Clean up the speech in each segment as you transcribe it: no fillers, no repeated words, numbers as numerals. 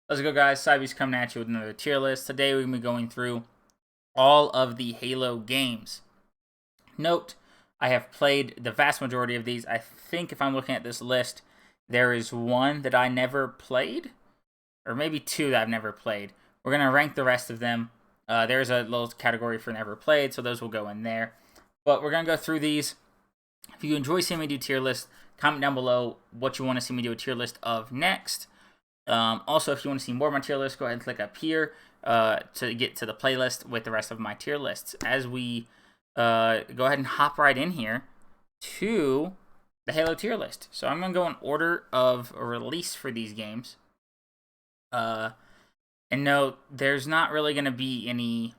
Let's go, guys. Cybeast coming at you with another tier list. Today we're going to be going through all of the Halo games. Note, I have played the vast majority of these. I think if I'm looking at this list, there is one that I never played, or maybe two that I've never played. We're going to rank the rest of them. There's a little category for never played, so those will go in there. But we're going to go through these. If you enjoy seeing me do tier lists, comment down below what you want to see me do a tier list of next. Also, if you want to see more of my tier list, go ahead and click up here to get to the playlist with the rest of my tier lists. As we go ahead and hop right in here to the Halo tier list. So I'm going to go in order of release for these games. And note, there's not really going to be any...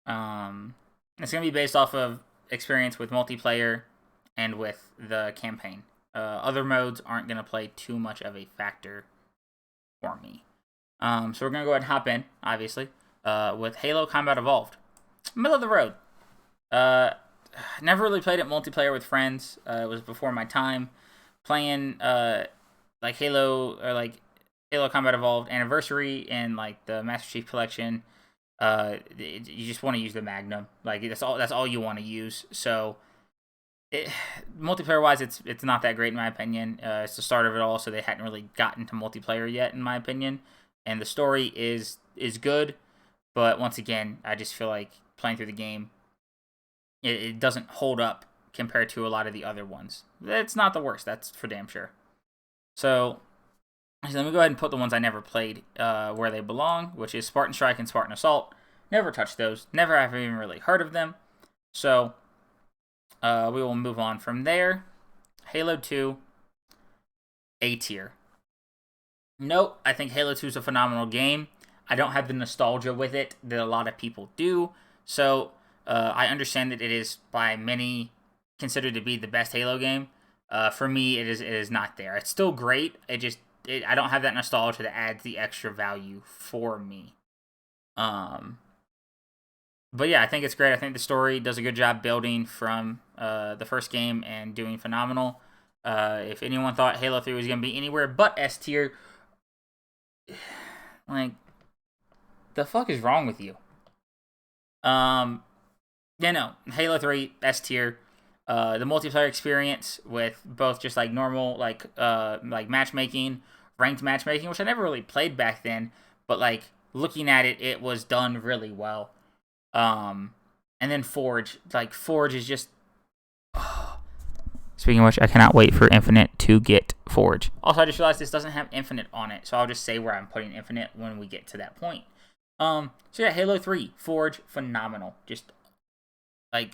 it's going to be based off of experience with multiplayer and with the campaign. Other modes aren't going to play too much of a factor for me. So we're going to go ahead and hop in, obviously, with Halo Combat Evolved. Middle of the road. Never really played it multiplayer with friends. It was before my time. Playing like Halo or like Halo Combat Evolved Anniversary and like the Master Chief Collection. You just want to use the Magnum. Like that's all you want to use. So multiplayer wise, it's not that great in my opinion. It's the start of it all, so they hadn't really gotten to multiplayer yet, in my opinion. And the story is good, but once again, I just feel like playing through the game, it doesn't hold up compared to a lot of the other ones. It's not the worst, that's for damn sure. So let me go ahead and put the ones I never played where they belong, which is Spartan Strike and Spartan Assault. Never touched those. Never have even really heard of them. So we will move on from there. Halo 2, A tier. Note, I think Halo 2 is a phenomenal game. I don't have the nostalgia with it that a lot of people do. So I understand that it is by many considered to be the best Halo game. For me, it is not there. It's still great. I don't have that nostalgia that adds the extra value for me. But yeah, I think it's great. I think the story does a good job building from the first game and doing phenomenal. If anyone thought Halo 3 was going to be anywhere but S tier, like, the fuck is wrong with you? No, Halo 3, S tier. The multiplayer experience with both just like normal, like matchmaking, ranked matchmaking, which I never really played back then, but like looking at it, it was done really well. And then Forge. Like, Forge is just... Speaking of which, I cannot wait for Infinite to get Forge. Also, I just realized this doesn't have Infinite on it, so I'll just say where I'm putting Infinite when we get to that point. So yeah, Halo 3, Forge, phenomenal. Just, like,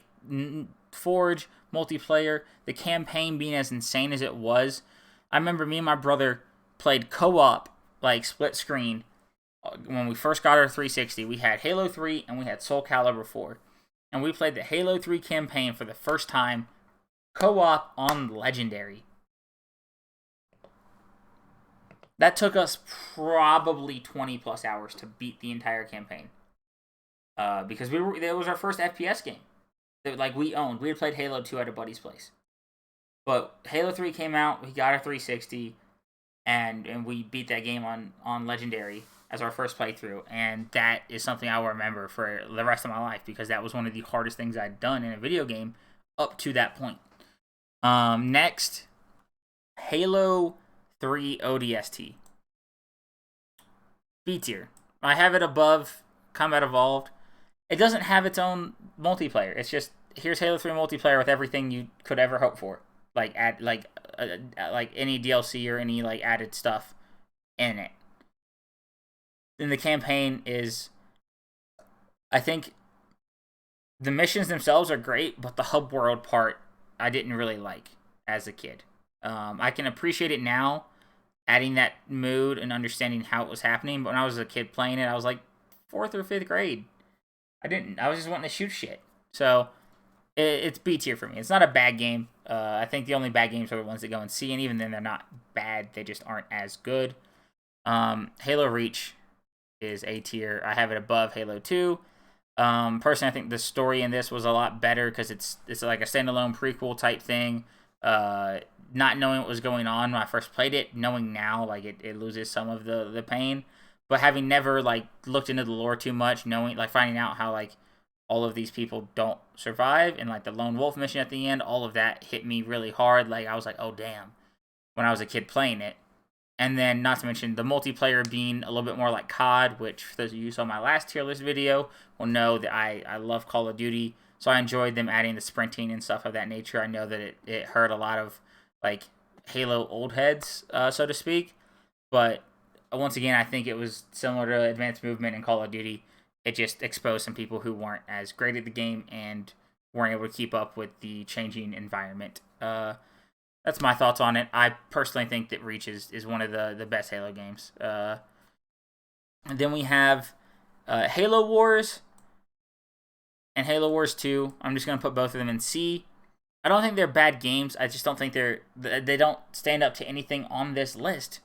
Forge, multiplayer, the campaign being as insane as it was. I remember me and my brother played co-op, like, split screen, when we first got our 360, we had Halo 3 and we had Soul Calibur 4. And we played the Halo 3 campaign for the first time, co-op on Legendary. That took us probably 20 plus hours to beat the entire campaign. Because it was our first FPS game that like we owned. We had played Halo 2 at a buddy's place. But Halo 3 came out, we got our 360, and we beat that game on Legendary as our first playthrough, and that is something I will remember for the rest of my life because that was one of the hardest things I'd done in a video game up to that point. Next, Halo 3 ODST. B tier. I have it above Combat Evolved. It doesn't have its own multiplayer. It's just, here's Halo 3 multiplayer with everything you could ever hope for. Like any DLC or any like added stuff in it. And the campaign is, I think, the missions themselves are great, but the hub world part I didn't really like as a kid. I can appreciate it now, adding that mood and understanding how it was happening. But when I was a kid playing it, I was like 4th or 5th grade. I was just wanting to shoot shit. So it's B tier for me. It's not a bad game. I think the only bad games are the ones that go in C, and even then they're not bad. They just aren't as good. Halo Reach is A tier. I have it above Halo 2. Personally, I think the story in this was a lot better because it's like a standalone prequel type thing. not knowing what was going on when I first played it, knowing now, like, it loses some of the pain. But having never, like, looked into the lore too much, knowing, like, finding out how, like, all of these people don't survive, and, like, the lone wolf mission at the end, all of that hit me really hard. Like, I was like, oh, damn, when I was a kid playing it. And then, not to mention, the multiplayer being a little bit more like COD, which, for those of you who saw my last tier list video, will know that I love Call of Duty. So I enjoyed them adding the sprinting and stuff of that nature. I know that it hurt a lot of, like, Halo old heads, so to speak. But, once again, I think it was similar to Advanced Movement in Call of Duty. It just exposed some people who weren't as great at the game and weren't able to keep up with the changing environment. That's my thoughts on it. I personally think that Reach is one of the best Halo games. And then we have Halo Wars and Halo Wars 2. I'm just going to put both of them in C. I don't think they're bad games. I just don't think they don't stand up to anything on this list,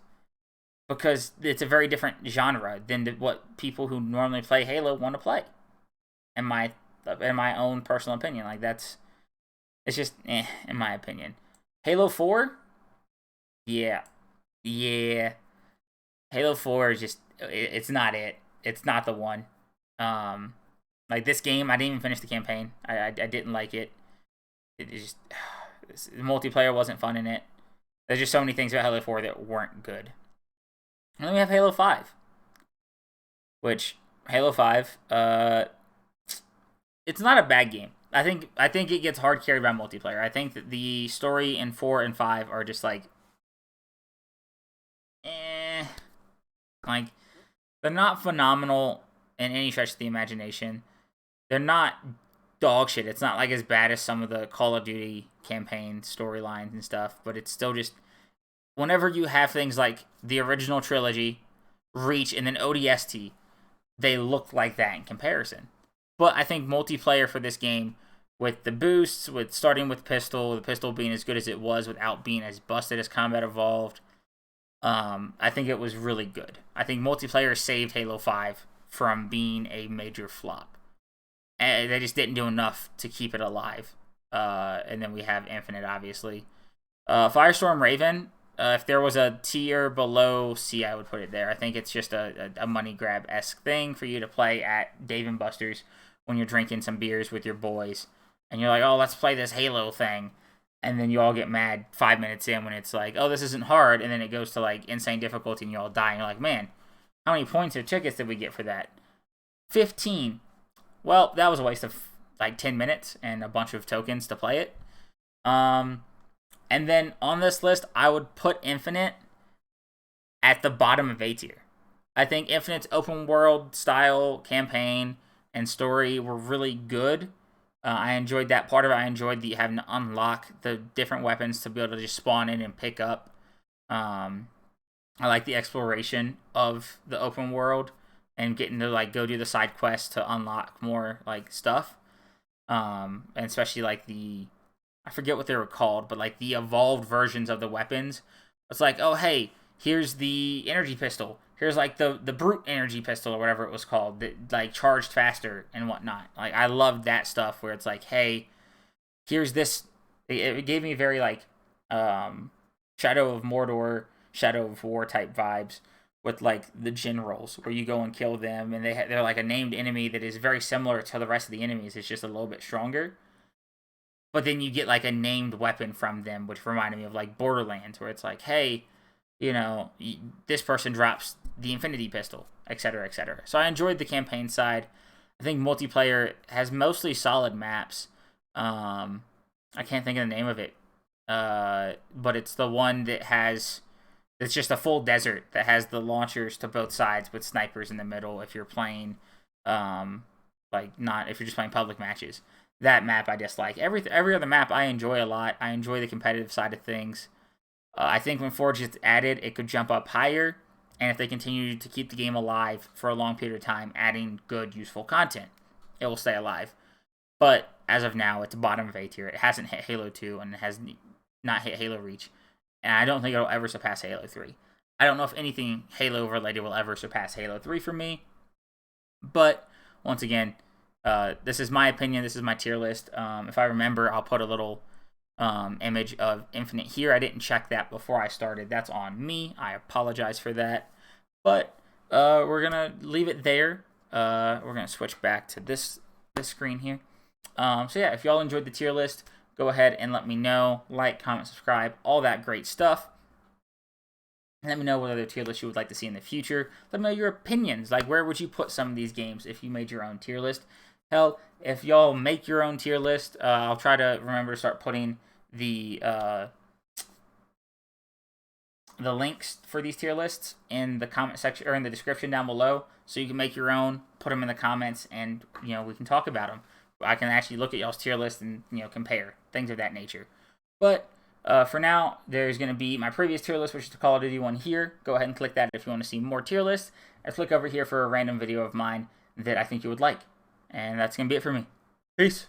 because it's a very different genre than what people who normally play Halo want to play. In my own personal opinion, like, it's just in my opinion. Halo 4? Yeah. Halo 4 is just, it's not it. It's not the one. Like, this game, I didn't even finish the campaign. I didn't like it. It just, the multiplayer wasn't fun in it. There's just so many things about Halo 4 that weren't good. And then we have Halo 5. Which, Halo 5, it's not a bad game. I think it gets hard carried by multiplayer. I think that the story in 4 and 5 are just like, like, they're not phenomenal in any stretch of the imagination. They're not dog shit. It's not like as bad as some of the Call of Duty campaign storylines and stuff, but it's still just, whenever you have things like the original trilogy, Reach, and then ODST, they look like that in comparison. But I think multiplayer for this game, with the boosts, with starting with the pistol being as good as it was without being as busted as Combat Evolved, I think it was really good. I think multiplayer saved Halo 5 from being a major flop. And they just didn't do enough to keep it alive. And then we have Infinite, obviously. Firestorm Raven, if there was a tier below C, I would put it there. I think it's just a money grab-esque thing for you to play at Dave & Buster's when you're drinking some beers with your boys. And you're like, oh, let's play this Halo thing. And then you all get mad 5 minutes in when it's like, oh, this isn't hard. And then it goes to, like, insane difficulty and you all die. And you're like, man, how many points or tickets did we get for that? 15. Well, that was a waste of, like, 10 minutes and a bunch of tokens to play it. And then on this list, I would put Infinite at the bottom of A tier. I think Infinite's open world style campaign and story were really good. I enjoyed that part of it. I enjoyed having to unlock the different weapons to be able to just spawn in and pick up. I like the exploration of the open world and getting to, like, go do the side quests to unlock more, like, stuff. And especially, like, I forget what they were called, but, like, the evolved versions of the weapons. It's like, oh, hey, here's the energy pistol. Here's, like, the brute energy pistol or whatever it was called that, like, charged faster and whatnot. Like, I loved that stuff where it's like, hey, here's this. It gave me very, like, Shadow of Mordor, Shadow of War type vibes with, like, the generals where you go and kill them and they're like a named enemy that is very similar to the rest of the enemies. It's just a little bit stronger. But then you get, like, a named weapon from them, which reminded me of, like, Borderlands, where it's like, hey, you know, this person drops the Infinity Pistol, etc., etc. So I enjoyed the campaign side. I think multiplayer has mostly solid maps. I can't think of the name of it. But it's the one that it's just a full desert that has the launchers to both sides with snipers in the middle if you're playing, if you're just playing public matches. That map I dislike. Every other map I enjoy a lot. I enjoy the competitive side of things. I think when Forge gets added, it could jump up higher. And if they continue to keep the game alive for a long period of time, adding good, useful content, it will stay alive. But as of now, it's bottom of A tier. It hasn't hit Halo 2 and it has not hit Halo Reach. And I don't think it'll ever surpass Halo 3. I don't know if anything Halo related will ever surpass Halo 3 for me. But, once again, this is my opinion. This is my tier list. If I remember, I'll put a little image of Infinite here. I didn't check that before I started. That's on me. I apologize for that. But we're gonna leave it there. We're gonna switch back to this screen here. So yeah, if y'all enjoyed the tier list, go ahead and let me know. Like, comment, subscribe, all that great stuff. Let me know what other tier lists you would like to see in the future. Let me know your opinions. Like, where would you put some of these games if you made your own tier list? Hell, if y'all make your own tier list, I'll try to remember to start putting the links for these tier lists in the comment section or in the description down below, so you can make your own, put them in the comments, and we can talk about them. I can actually look at y'all's tier list and compare things of that nature. But for now, there's going to be my previous tier list, which is the Call of Duty one here. Go ahead and click that if you want to see more tier lists. Or click over here for a random video of mine that I think you would like. And that's going to be it for me. Peace.